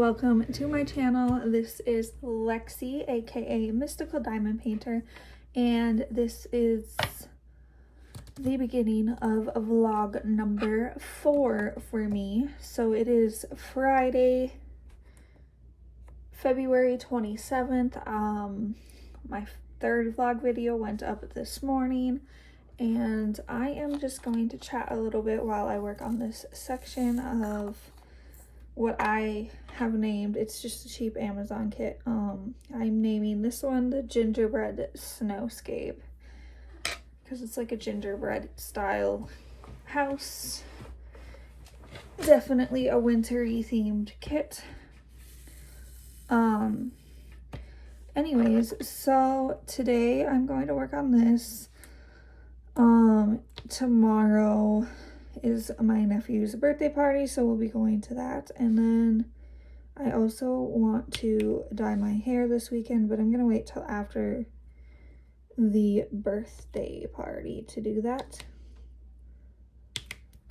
welcome to my channel. This is Lexi, aka Mystical Diamond Painter, and this is the beginning of vlog number 4 for me. So it is Friday, February 27th. My third vlog video went up this morning, and I am just going to chat a little bit while I work on this section of what I have named. It's just a cheap Amazon kit. I'm naming this one the Gingerbread Snowscape because it's like a gingerbread style house. Definitely a wintry themed kit. Anyways, so today I'm going to work on this. Tomorrow is my nephew's birthday party, so we'll be going to that. And then I also want to dye my hair this weekend, but I'm gonna wait till after the birthday party to do that.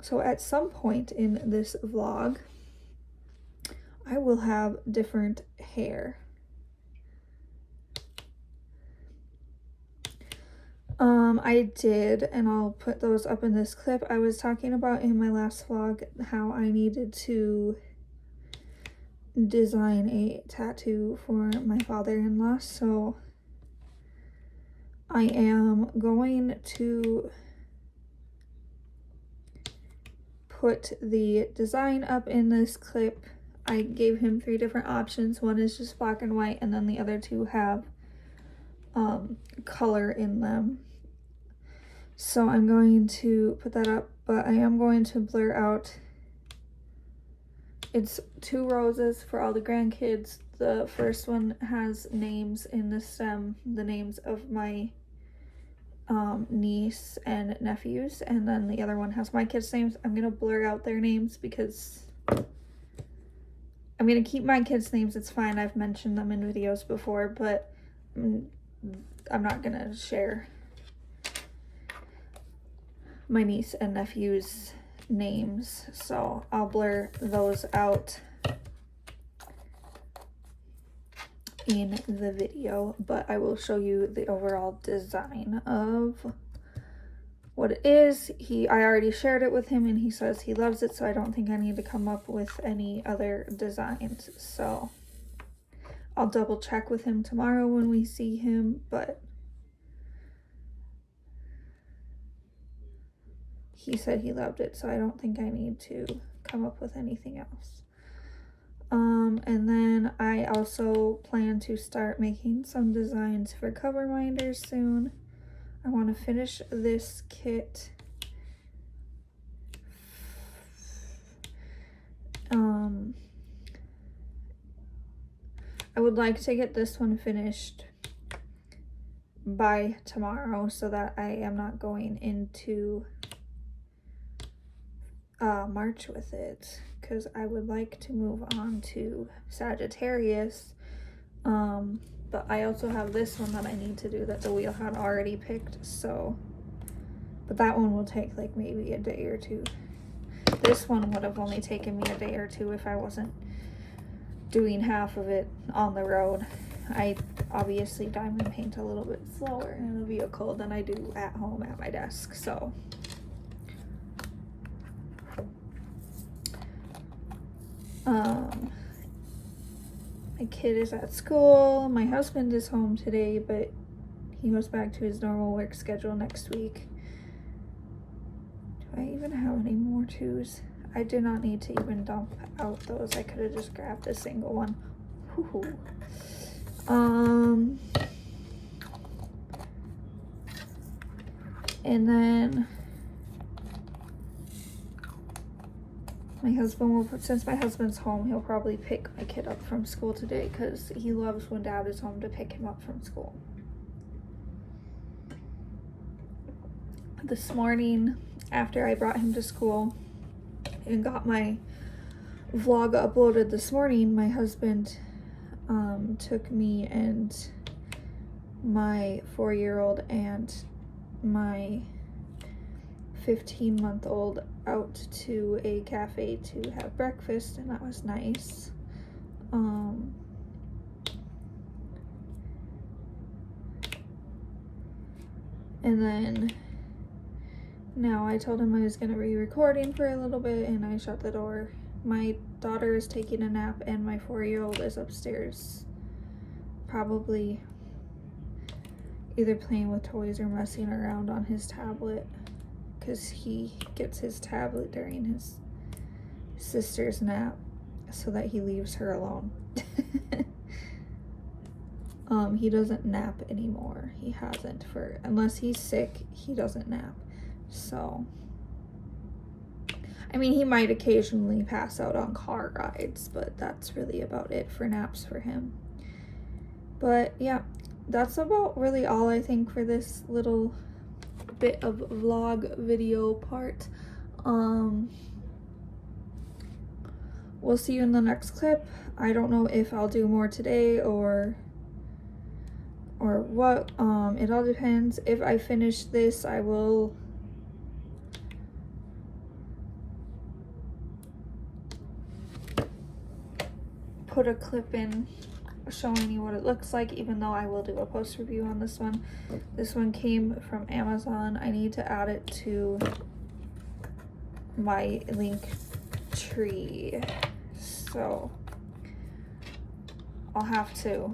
So at some point in this vlog, I will have different hair. I did, and I'll put those up in this clip. I was talking about in my last vlog how I needed to design a tattoo for my father-in-law, so I am going to put the design up in this clip. I gave him 3 different options. One is just black and white, and then the other 2 have color in them. So I'm going to put that up, but I am going to blur out. It's 2 roses for all the grandkids. The first one has names in the stem, the names of my niece and nephews, and then the other one has my kids' names. I'm gonna blur out their names because I'm gonna keep my kids' names. It's fine, I've mentioned them in videos before, but I'm not gonna share my niece and nephew's names, so I'll blur those out in the video, but I will show you the overall design of what it is. I already shared it with him and he says he loves it, so I don't think I need to come up with any other designs. So I'll double check with him tomorrow when we see him, but he said he loved it, so I don't think I need to come up with anything else. And then I also plan to start making some designs for cover minders soon. I want to finish this kit. I would like to get this one finished by tomorrow so that I am not going into March with it, because I would like to move on to Sagittarius. But I also have this one that I need to do that the wheel had already picked, so, but that one will take like maybe a day or 2. This one would have only taken me a day or 2 if I wasn't doing half of it on the road. I obviously diamond paint a little bit slower in a vehicle than I do at home at my desk, so my kid is at school. My husband is home today, but he goes back to his normal work schedule next week. Do I even have any more 2s? I do not need to even dump out those. I could have just grabbed a single one. Woohoo. And then my husband will, since my husband's home, he'll probably pick my kid up from school today because he loves when Dad is home to pick him up from school. This morning, after I brought him to school and got my vlog uploaded this morning, my husband took me and my 4-year-old and my 15-month-old out to a cafe to have breakfast, and that was nice. And then now I told him I was gonna be recording for a little bit, and I shut the door. My daughter is taking a nap and my 4-year-old is upstairs, probably either playing with toys or messing around on his tablet, because he gets his tablet during his sister's nap so that he leaves her alone. He doesn't nap anymore. He hasn't unless he's sick, he doesn't nap. So, I mean, he might occasionally pass out on car rides, but that's really about it for naps for him. But yeah, that's about really all I think for this little bit of vlog video part. We'll see you in the next clip. I don't know if I'll do more today or what. It all depends. If I finish this, I will put a clip in showing you what it looks like, even though I will do a post review on this one. This one came from Amazon. I need to add it to my link tree, so I'll have to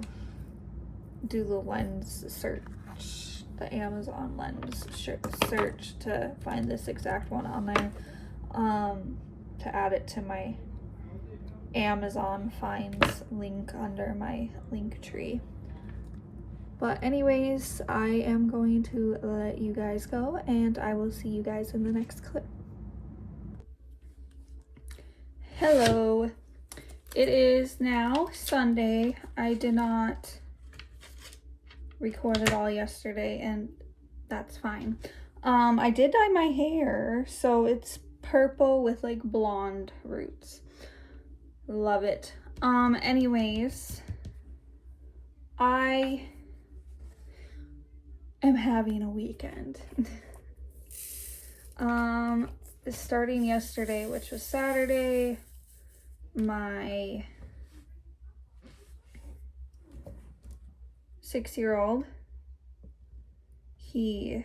do the lens search, the Amazon lens search to find this exact one on there, to add it to my Amazon finds link under my link tree. But anyways, I am going to let you guys go, and I will see you guys in the next clip. Hello, it is now Sunday. I did not record it all yesterday, and that's fine. I did dye my hair, so it's purple with like blonde roots. Love it. Anyways, I am having a weekend. Starting yesterday, which was Saturday, my 6-year-old, he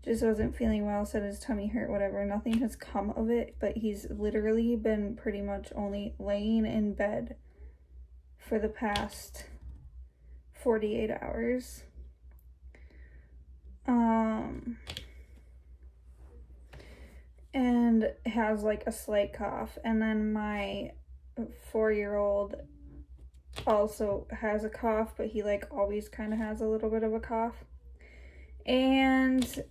just wasn't feeling well, said his tummy hurt, whatever. Nothing has come of it, but he's literally been pretty much only laying in bed for the past 48 hours. And has like a slight cough. And then my 4-year-old also has a cough, but he like always kind of has a little bit of a cough. And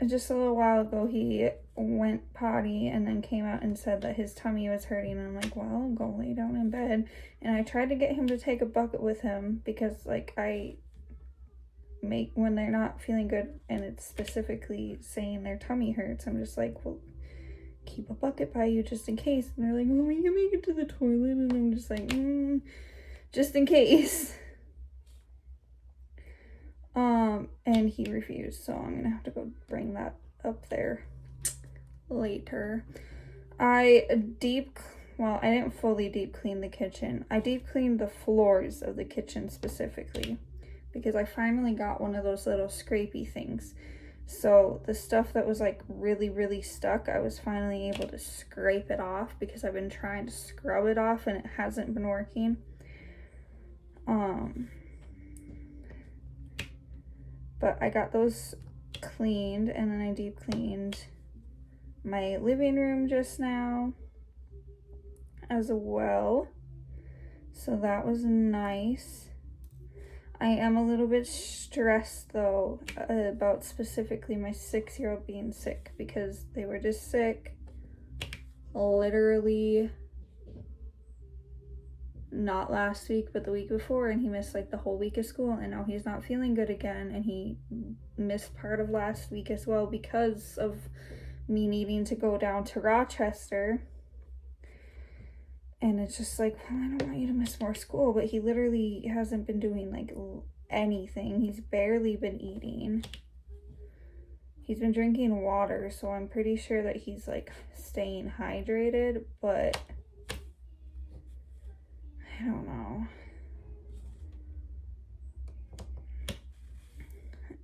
just a little while ago, he went potty and then came out and said that his tummy was hurting. And I'm like, well, go lay down in bed. And I tried to get him to take a bucket with him, because like I make, when they're not feeling good and it's specifically saying their tummy hurts, I'm just like, well, keep a bucket by you just in case. And they're like, well, we can make it to the toilet. And I'm just like, just in case. And he refused, so I'm gonna have to go bring that up there later. I didn't fully deep clean the kitchen. I deep cleaned the floors of the kitchen specifically, because I finally got one of those little scrapey things. So the stuff that was like really, really stuck, I was finally able to scrape it off, because I've been trying to scrub it off and it hasn't been working. But I got those cleaned, and then I deep cleaned my living room just now as well. So that was nice. I am a little bit stressed though about specifically my 6-year-old being sick, because they were just sick literally not last week but the week before, and he missed like the whole week of school, and now he's not feeling good again, and he missed part of last week as well because of me needing to go down to Rochester. And it's just like, well, I don't want you to miss more school, but he literally hasn't been doing like anything. He's barely been eating. He's been drinking water, so I'm pretty sure that he's like staying hydrated, but I don't know.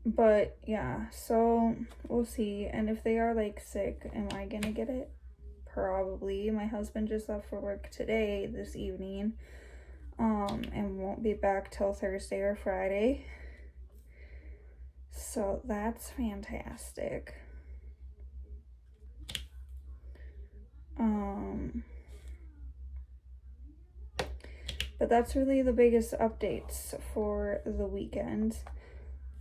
But yeah, so we'll see. And if they are like sick, am I gonna get it? Probably. My husband just left for work today, this evening, and won't be back till Thursday or Friday. So that's fantastic. But that's really the biggest updates for the weekend.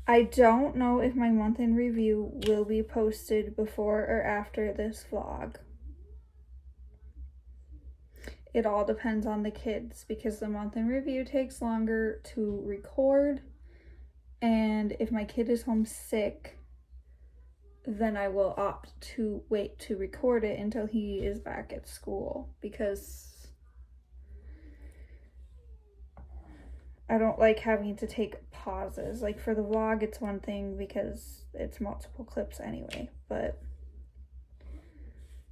I don't know if my month in review will be posted before or after this vlog. It all depends on the kids because the month in review takes longer to record. And if my kid is home sick, then I will opt to wait to record it until he is back at school because I don't like having to take pauses. Like for the vlog, it's one thing because it's multiple clips anyway, but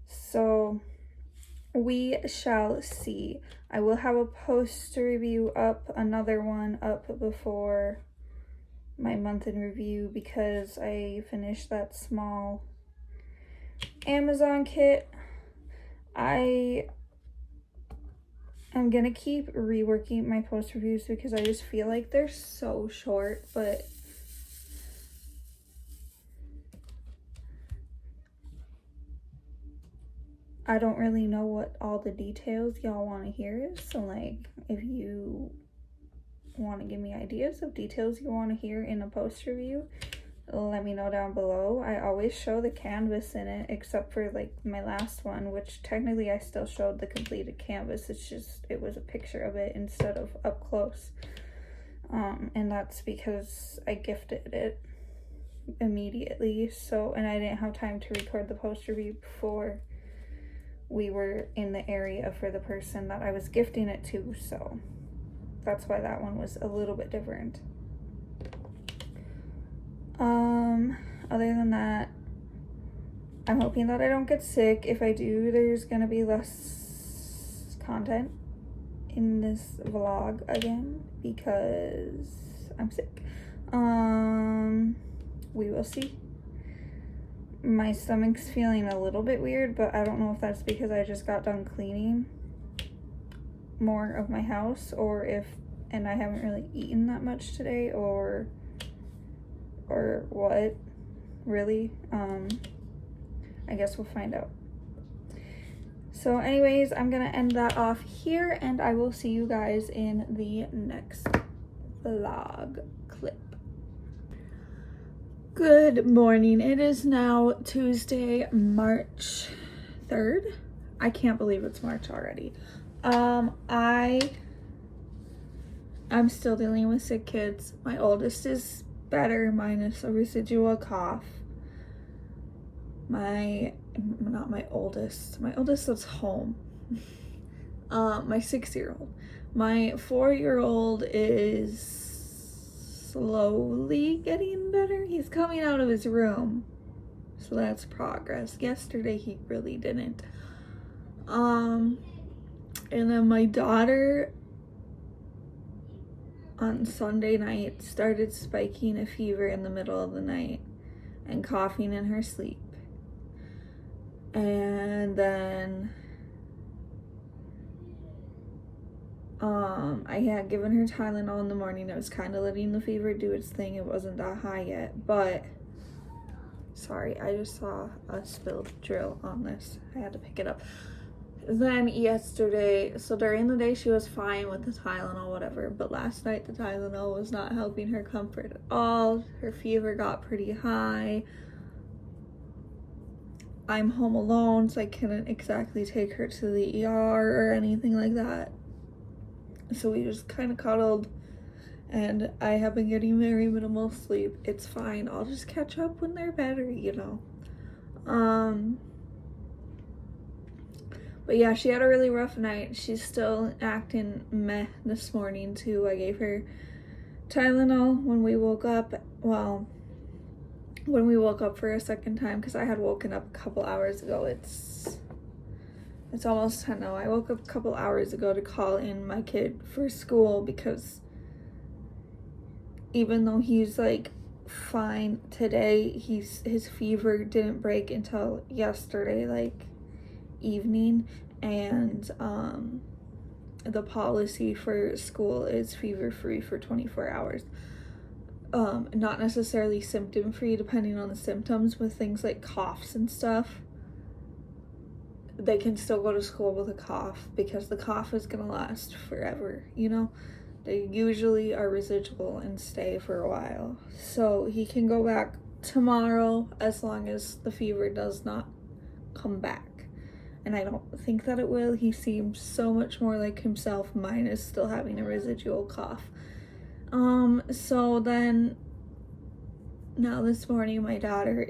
so we shall see. I will have a post review up, another one up before my month in review because I finished that small Amazon kit. I'm gonna keep reworking my post reviews because I just feel like they're so short, but I don't really know what all the details y'all want to hear. So like, if you want to give me ideas of details you want to hear in a post review, let me know down below. I always show the canvas in it, except for like my last one, which technically I still showed the completed canvas. It's just, it was a picture of it instead of up close. And that's because I gifted it immediately. So, and I didn't have time to record the post review before we were in the area for the person that I was gifting it to. So that's why that one was a little bit different. Other than that, I'm hoping that I don't get sick. If I do, there's gonna be less content in this vlog again because I'm sick. We will see. My stomach's feeling a little bit weird, but I don't know if that's because I just got done cleaning more of my house and I haven't really eaten that much today or what really. I guess we'll find out. So anyways, I'm gonna end that off here and I will see you guys in the next vlog clip. Good morning. It is now Tuesday, March 3rd. I can't believe it's March already. I'm still dealing with sick kids. My oldest is better, minus a residual cough. Not my oldest. My oldest lives home. My 6-year-old. My 4-year-old is slowly getting better. He's coming out of his room. So that's progress. Yesterday he really didn't. And then my daughter on Sunday night started spiking a fever in the middle of the night and coughing in her sleep. And then I had given her Tylenol in the morning. I was kind of letting the fever do its thing. It wasn't that high yet, but sorry, I just saw a spilled drill on this. I had to pick it up. Then yesterday, so during the day she was fine with the Tylenol, whatever, but last night the Tylenol was not helping her comfort at all. Her fever got pretty high. I'm home alone, so I couldn't exactly take her to the ER or anything like that. So we just kind of cuddled, and I have been getting very minimal sleep. It's fine. I'll just catch up when they're better, you know. But yeah, she had a really rough night. She's still acting meh this morning too. I gave her Tylenol when we woke up. Well, when we woke up for a second time, because I had woken up a couple hours ago. It's It's almost 10 now. I woke up a couple hours ago to call in my kid for school because even though he's like fine today, his fever didn't break until yesterday, like evening, and the policy for school is fever free for 24 hours. Not necessarily symptom free, depending on the symptoms. With things like coughs and stuff, they can still go to school with a cough because the cough is gonna last forever, you know? They usually are residual and stay for a while. So he can go back tomorrow as long as the fever does not come back. And I don't think that it will. He seems so much more like himself. Mine is still having a residual cough. So then now this morning my daughter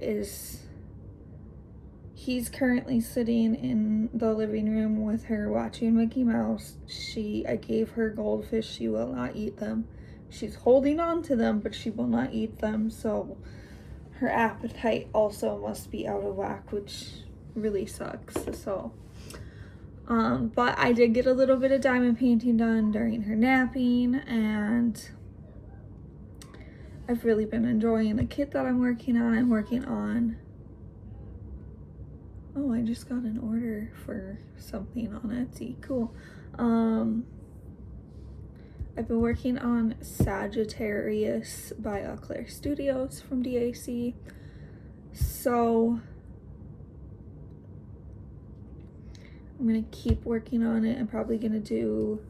he's currently sitting in the living room with her watching Mickey Mouse. I gave her goldfish. She will not eat them. She's holding on to them, but she will not eat them. So her appetite also must be out of whack, which really sucks. So, but I did get a little bit of diamond painting done during her napping, and I've really been enjoying the kit that I'm working on. Oh, I just got an order for something on Etsy. Cool. I've been working on Sagittarius by Eau Claire Studios from DAC. So I'm gonna keep working on it. I'm probably gonna do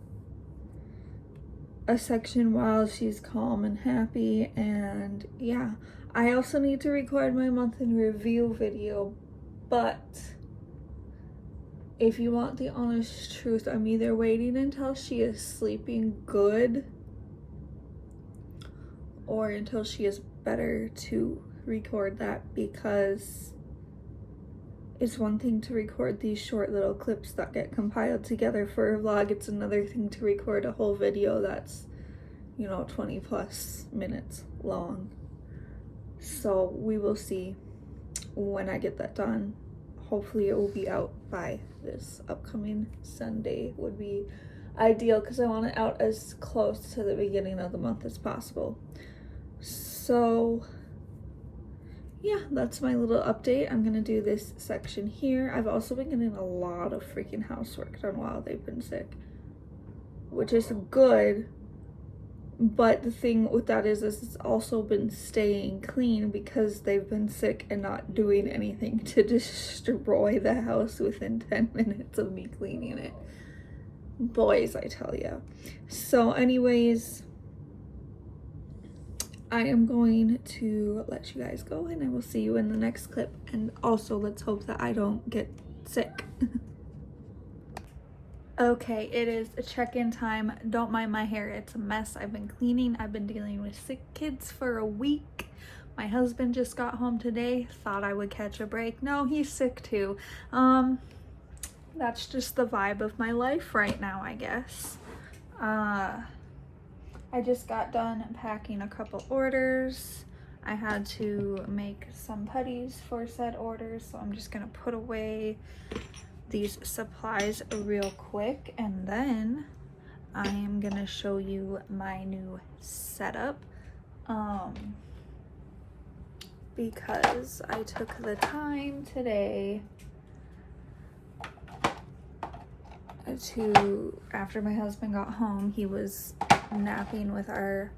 a section while she's calm and happy, and yeah. I also need to record my month in review video, but if you want the honest truth, I'm either waiting until she is sleeping good or until she is better to record that, because it's one thing to record these short little clips that get compiled together for a vlog. It's another thing to record a whole video that's, 20 plus minutes long. So we will see when I get that done. Hopefully it will be out by this upcoming Sunday would be ideal, because I want it out as close to the beginning of the month as possible. So yeah, that's my little update. I'm gonna do this section here. I've also been getting a lot of freaking housework done while they've been sick, which is good. But the thing with that is it's also been staying clean because they've been sick and not doing anything to destroy the house within 10 minutes of me cleaning it. Boys, I tell you. So anyways, I am going to let you guys go, and I will see you in the next clip. And also, let's hope that I don't get sick. Okay, it is a check-in time. Don't mind my hair, it's a mess. I've been cleaning. I've been dealing with sick kids for a week. My husband just got home today. Thought I would catch a break. No, he's sick too. That's just the vibe of my life right now, I guess. I just got done packing a couple orders. I had to make some putties for said orders, so I'm just gonna put away these supplies real quick, and then I am gonna show you my new setup, because I took the time today after my husband got home. He was napping with our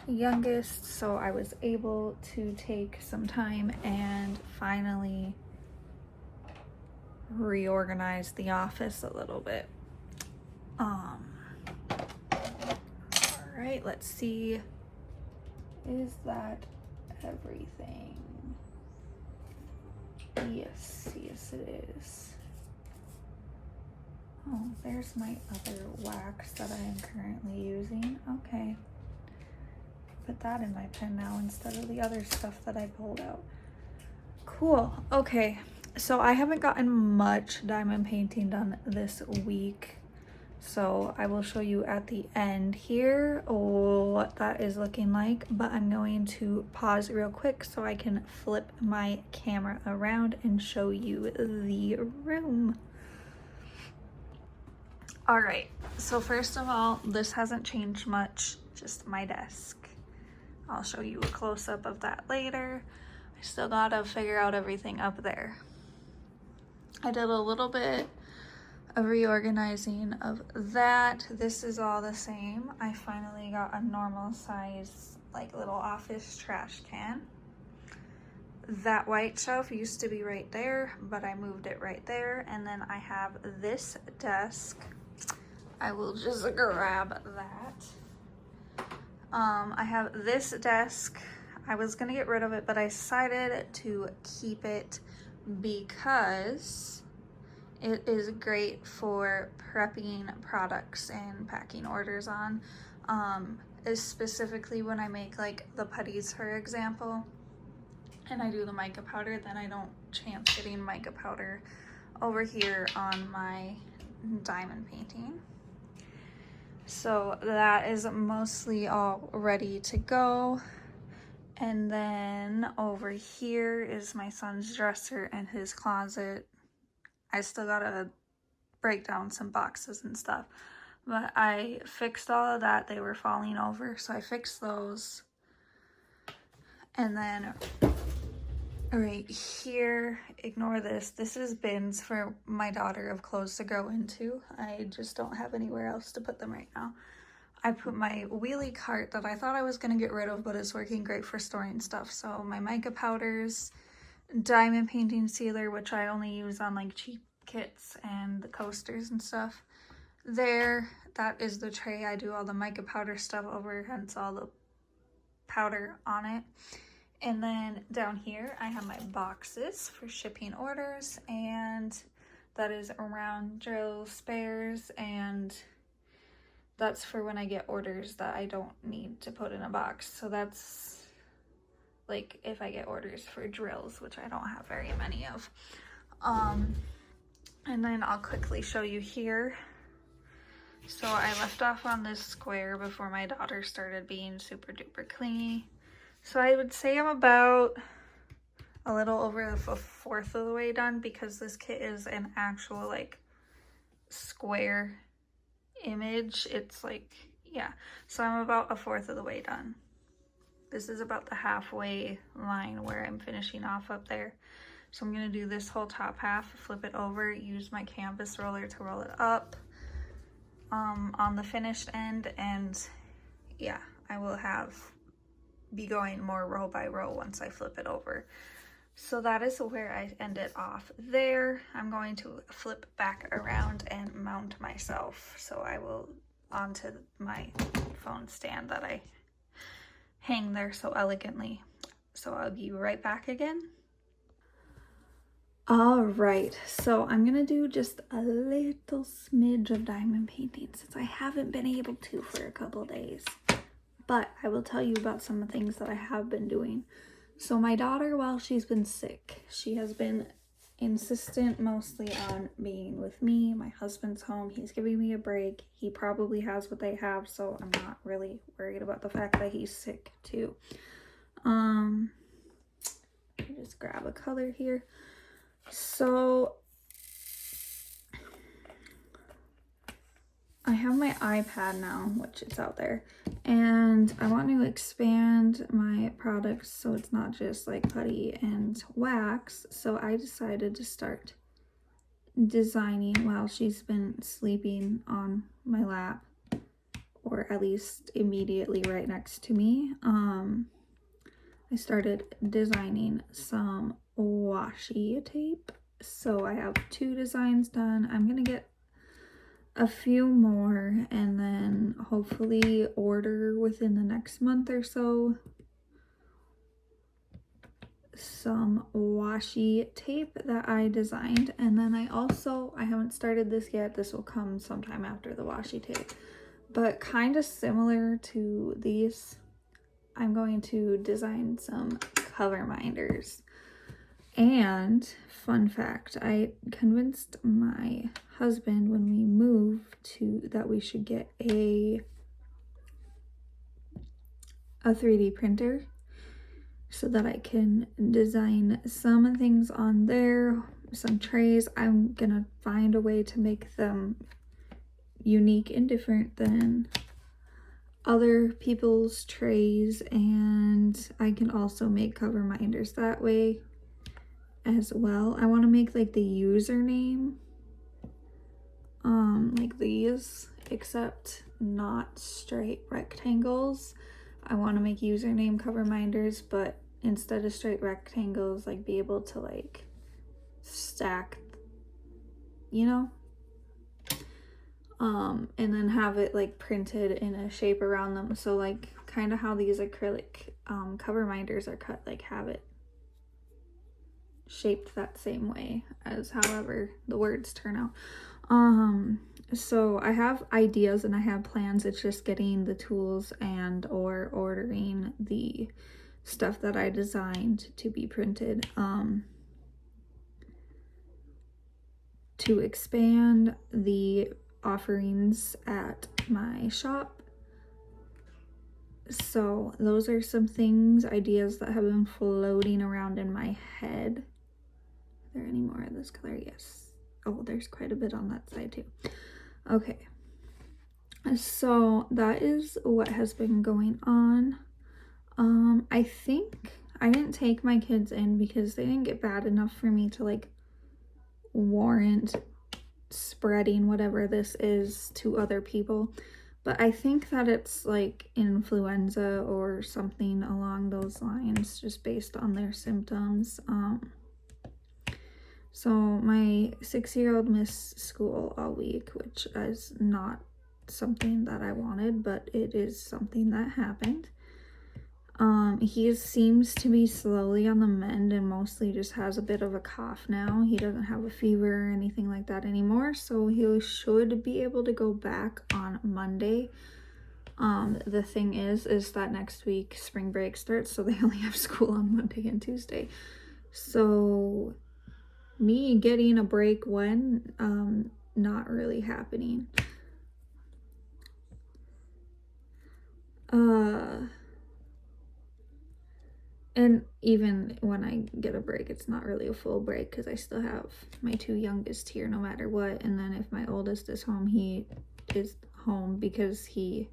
youngest, so I was able to take some time and finally reorganize the office a little bit. All right, let's see. Is that everything? Yes, it is. Oh, there's my other wax that I am currently using. Okay. Put that in my pen now instead of the other stuff that I pulled out. Cool. Okay. So I haven't gotten much diamond painting done this week, so I will show you at the end here what that is looking like, but I'm going to pause real quick so I can flip my camera around and show you the room. All right, so first of all, this hasn't changed much, just my desk. I'll show you a close-up of that later. I still gotta figure out everything up there. I did a little bit of reorganizing of that. This is all the same. I finally got a normal size, like little office trash can. That white shelf used to be right there, but I moved it right there. And then I have this desk. I will just grab that. I have this desk. I was gonna get rid of it, but I decided to keep it because it is great for prepping products and packing orders on. Specifically when I make like the putties, for example, and I do the mica powder, then I don't chance getting mica powder over here on my diamond painting. So that is mostly all ready to go. And then over here is my son's dresser and his closet. I still gotta break down some boxes and stuff, but I fixed all of that. They were falling over, so I fixed those. And then right here, ignore this. This is bins for my daughter of clothes to grow into. I just don't have anywhere else to put them right now. I put my wheelie cart that I thought I was gonna get rid of, but it's working great for storing stuff. So my mica powders, diamond painting sealer, which I only use on like cheap kits and the coasters and stuff. There, that is the tray I do all the mica powder stuff over, hence all the powder on it. And then down here, I have my boxes for shipping orders, and that is around drill spares, and that's for when I get orders that I don't need to put in a box. So that's like if I get orders for drills, which I don't have very many of. And then I'll quickly show you here. So I left off on this square before my daughter started being super duper clingy. So I would say I'm about a little over a fourth of the way done, because this kit is an actual like square image. It's like, yeah. So I'm about a fourth of the way done. This is about the halfway line where I'm finishing off up there. So I'm gonna do this whole top half, flip it over, use my canvas roller to roll it up on the finished end, and yeah, I will be going more row by row once I flip it over. So that is where I ended off there. I'm going to flip back around and mount myself. So I will onto my phone stand that I hang there so elegantly. So I'll be right back again. All right, so I'm gonna do just a little smidge of diamond painting since I haven't been able to for a couple days. But I will tell you about some things that I have been doing. So my daughter, while she's been sick, she has been insistent mostly on being with me. My husband's home. He's giving me a break. He probably has what they have, so I'm not really worried about the fact that he's sick too. Let me just grab a color here. So I have my iPad now, which is out there, and I want to expand my products so it's not just like putty and wax. So I decided to start designing while she's been sleeping on my lap, or at least immediately right next to me. I started designing some washi tape. So I have 2 designs done. I'm gonna get a few more and then hopefully order within the next month or so some washi tape that I designed. And then I haven't started this yet. This will come sometime after the washi tape, but kind of similar to these, I'm going to design some cover minders. And fun fact, I convinced my husband when we moved that we should get a 3D printer so that I can design some things on there, some trays. I'm gonna find a way to make them unique and different than other people's trays, and I can also make cover minders that way as well. I want to make like the username like these, except not straight rectangles. I want to make username cover minders, but instead of straight rectangles, like be able to like stack, you know, and then have it like printed in a shape around them. So like kind of how these acrylic cover minders are cut, like have it shaped that same way as however the words turn out. So I have ideas and I have plans. It's just getting the tools and or ordering the stuff that I designed to be printed to expand the offerings at my shop. So those are some things, ideas that have been floating around in my head. Are there any more of this color? Yes. Oh, there's quite a bit on that side too. Okay, so that is what has been going on. I think I didn't take my kids in because they didn't get bad enough for me to like warrant spreading whatever this is to other people, but I think that it's like influenza or something along those lines, just based on their symptoms. So my 6-year-old missed school all week, which is not something that I wanted, but it is something that happened. He seems to be slowly on the mend and mostly just has a bit of a cough now. He doesn't have a fever or anything like that anymore, so he should be able to go back on Monday. The thing is that next week spring break starts, so they only have school on Monday and Tuesday. So me getting a break when not really happening. And even when I get a break, it's not really a full break because I still have my 2 youngest here no matter what. And then if my oldest is home, he is home because he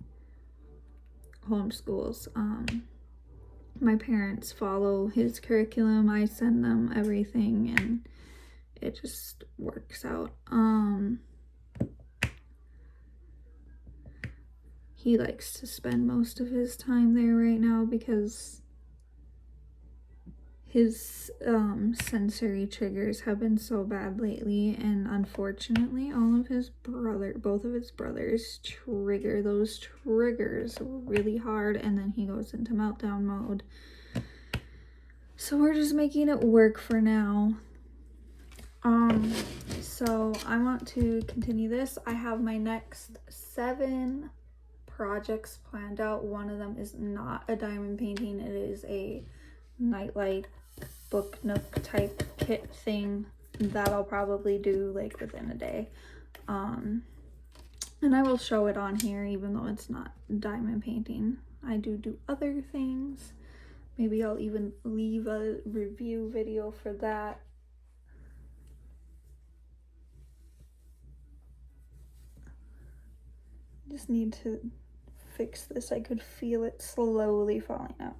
homeschools. My parents follow his curriculum. I send them everything and it just works out. He likes to spend most of his time there right now because his sensory triggers have been so bad lately, and unfortunately both of his brothers trigger those triggers really hard, and then he goes into meltdown mode. So we're just making it work for now. So I want to continue this. I have my next 7 projects planned out. One of them is not a diamond painting. It is a nightlight book nook type kit thing that I'll probably do like within a day. And I will show it on here even though it's not diamond painting. I do other things. Maybe I'll even leave a review video for that. Just need to fix this. I could feel it slowly falling out.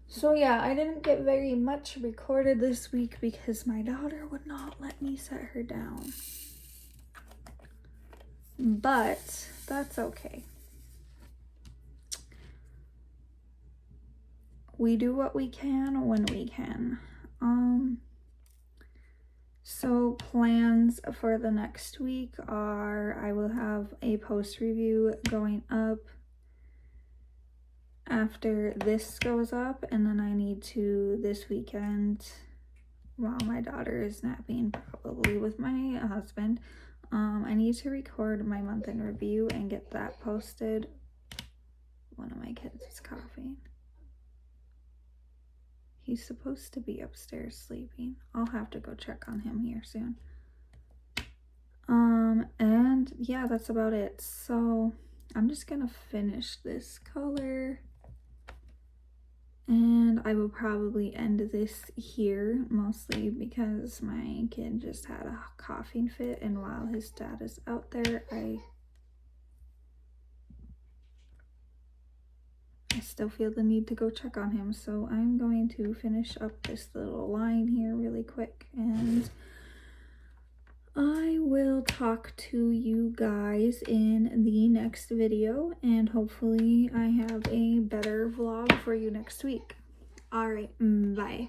So yeah, I didn't get very much recorded this week because my daughter would not let me set her down. But that's okay. We do what we can when we can. So plans for the next week are I will have a post review going up after this goes up, and then I need to this weekend while my daughter is napping, probably with my husband, I need to record my month in review and get that posted. One of my kids is coughing. He's supposed to be upstairs sleeping. I'll have to go check on him here soon. And yeah, that's about it. So I'm just gonna finish this color And I will probably end this here, mostly because my kid just had a coughing fit, and while his dad is out there, I still feel the need to go check on him. So I'm going to finish up this little line here really quick, and I will talk to you guys in the next video, and hopefully I have a better vlog for you next week. All right, bye.